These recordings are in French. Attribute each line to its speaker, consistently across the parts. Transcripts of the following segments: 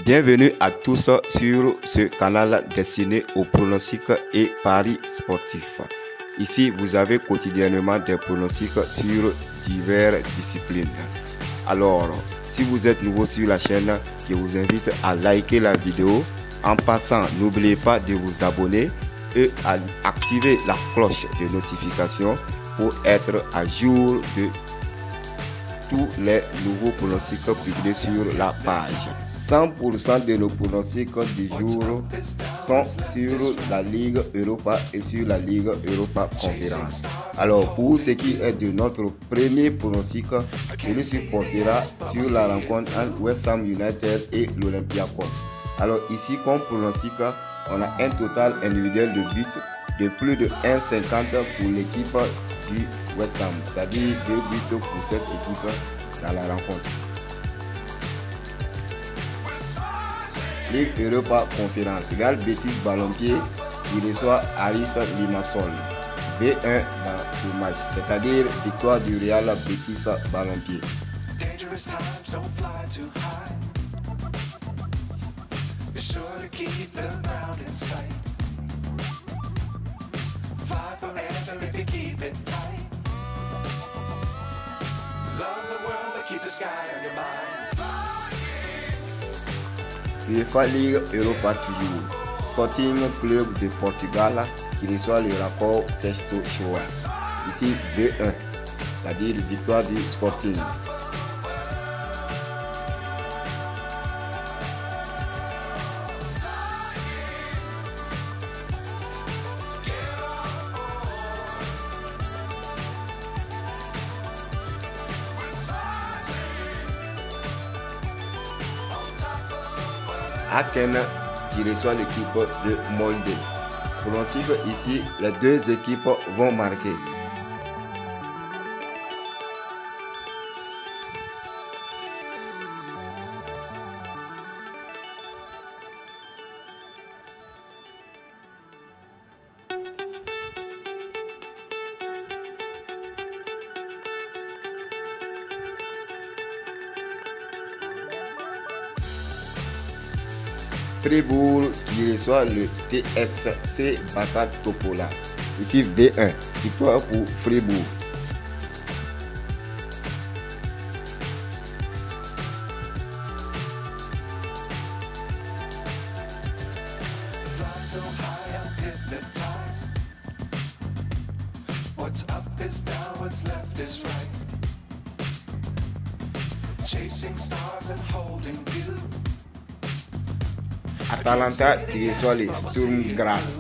Speaker 1: Bienvenue à tous sur ce canal destiné aux pronostics et paris sportifs. Ici, vous avez quotidiennement des pronostics sur diverses disciplines. Alors, si vous êtes nouveau sur la chaîne, je vous invite à liker la vidéo. En passant, n'oubliez pas de vous abonner et à activer la cloche de notification pour être à jour de tous les nouveaux pronostics publiés sur la page. 100% de nos pronostics du jour sont sur la Ligue Europa et sur la Ligue Europa Conférence. Alors, pour ce qui est de notre premier pronostic, celui-ci portera sur la rencontre entre West Ham United et l'Olympiakos. Alors ici, comme pronostic, on a un total individuel de buts de plus de 1,50 pour l'équipe du West Ham, c'est-à-dire 2 buts pour cette équipe dans la rencontre. Ligue Europa Conférence, Real Betis Ballon-Pied qui reçoit Aris Limassol. B1 dans ce match, c'est-à-dire victoire du Real Betis Ballon-Pied. UEFA Ligue Europa toujours. Sporting Club de Portugal qui reçoit le raccord Sexto Shoah. Ici B1, c'est-à-dire victoire du Sporting. Aken qui reçoit l'équipe de Molde. Pronostic ici, les deux équipes vont marquer. Fribourg qui reçoit le TSC Bata Topola. Ici B1, victoire pour Fribourg. Atalanta qui reçoit les Sturm Graz.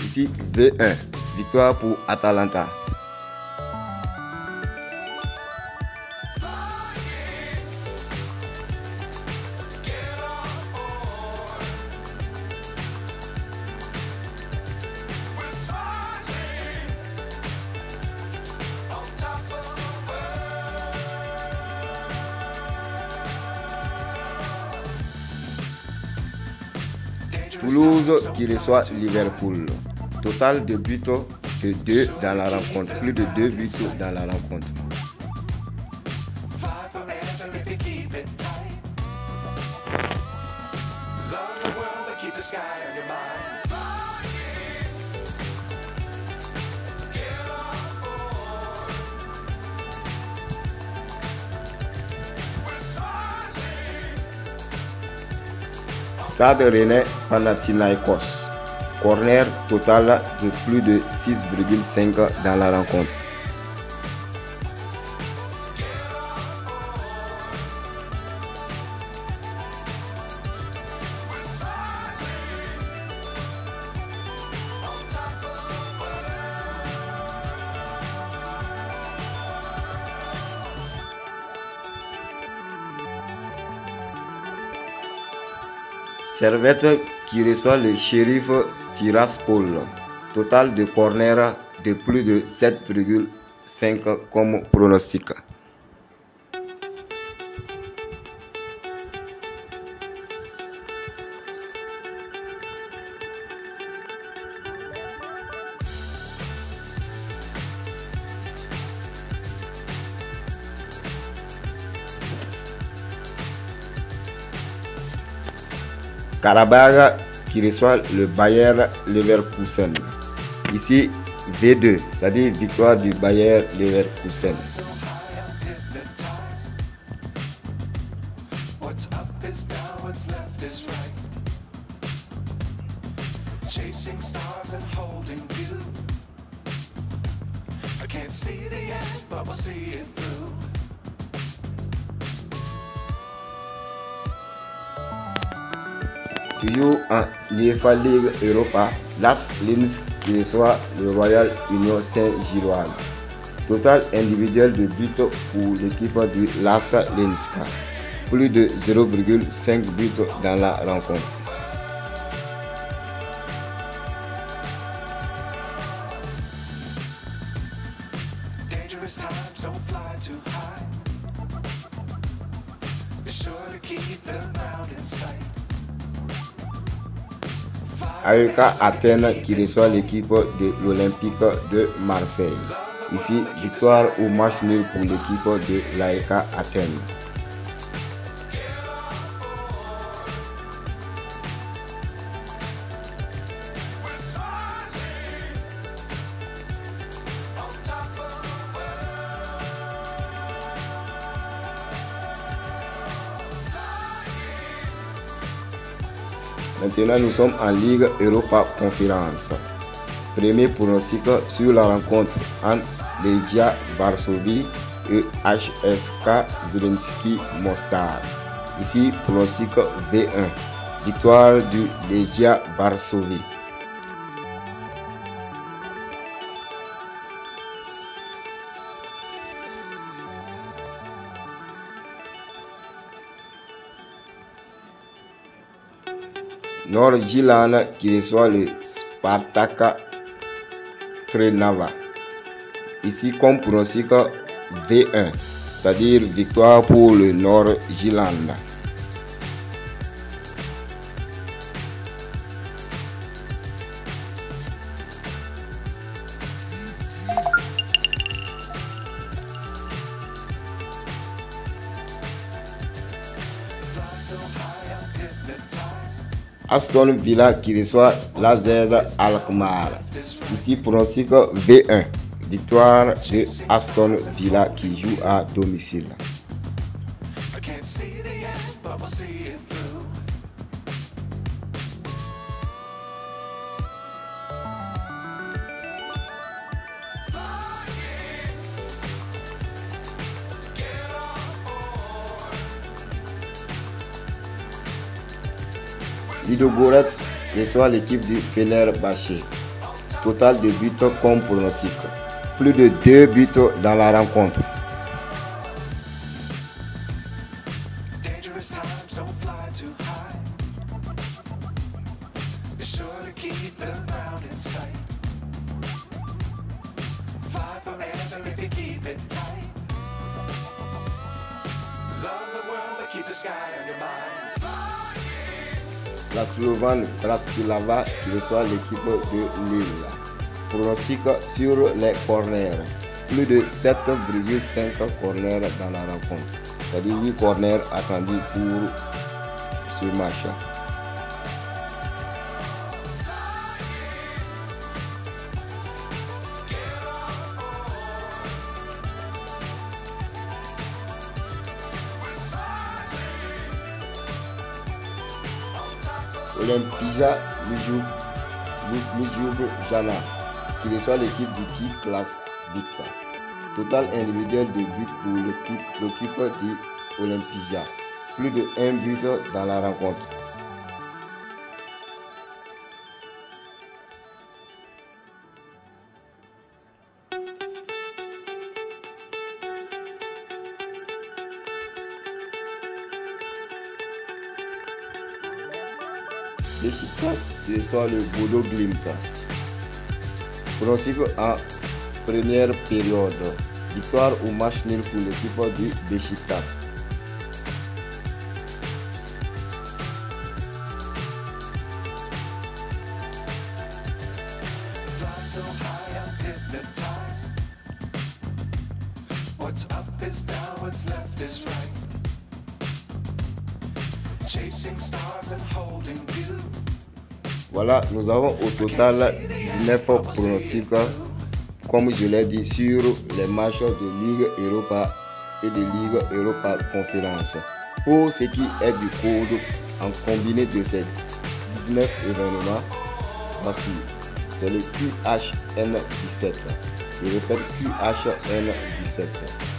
Speaker 1: Ici V1, victoire pour Atalanta. Toulouse qui reçoit Liverpool. Total de buts de 2 dans la rencontre. Plus de 2 buts dans la rencontre. Stade Rennais Panathinaikos. Corner total de plus de 6,5 dans la rencontre. Servette qui reçoit le Sheriff Tiraspol. Total de corner de plus de 7,5 comme pronostic. Karabakh qui reçoit le Bayer Leverkusen. Ici, V2, c'est-à-dire victoire du Bayer Leverkusen.
Speaker 2: Chasing stars and holding you. I can't see the end, but we'll see it through.
Speaker 1: Toujours en UEFA League Europa, Las Linz qui reçoit le Royal Union Saint-Gilloise. Total individuel de buts pour l'équipe du Las Linz. Plus de 0,5 buts dans la rencontre.
Speaker 2: Dangerous times don't fly too high. Be sure to keep the ground in sight.
Speaker 1: AEK Athènes qui reçoit l'équipe de l'Olympique de Marseille. Ici, victoire ou match nul pour l'équipe de l'AEK Athènes. Maintenant, nous sommes en Ligue Europa Conférence. Premier pronostic sur la rencontre entre Legia Varsovie et HSK Zrinjski Mostar. Ici, pronostic V1. Victoire du Legia Varsovie. Nord-Jylland qui reçoit le Spartak Trnava. Ici, comme pronostic V1, c'est-à-dire victoire pour le Nord-Jylland. Aston Villa qui reçoit l'AZ Alkmaar. Ici, pronostic V1. Victoire de Aston Villa qui joue à domicile. Ludogorets reçoit l'équipe du Fenerbahçe. Total de buts comme pronostic. Plus de 2 buts dans la rencontre. La Slovane Bratislava qui reçoit l'équipe de Lille. Pronostic sur les corners. Plus de 7,5 corners dans la rencontre. C'est-à-dire 8 corners attendus pour ce match. Olympija Ljubljana qui reçoit l'équipe du Ki Klasvik. Total individuel de buts pour l'équipe du Olympija. Plus de 1 but dans la rencontre. Beşiktaş reçoit le Bodo Glimt. Pronostic en première période. Victoire ou match nul pour l'équipe du Beşiktaş.
Speaker 2: chasing stars and holding you.
Speaker 1: Voilà, nous avons au total 19 pronostics, comme je l'ai dit, sur les matchs de Ligue Europa et de Ligue Europa Conférence. Pour ce qui est du code en combiné de ces 19 événements, voici, c'est le QHN17. Je répète, QHN17.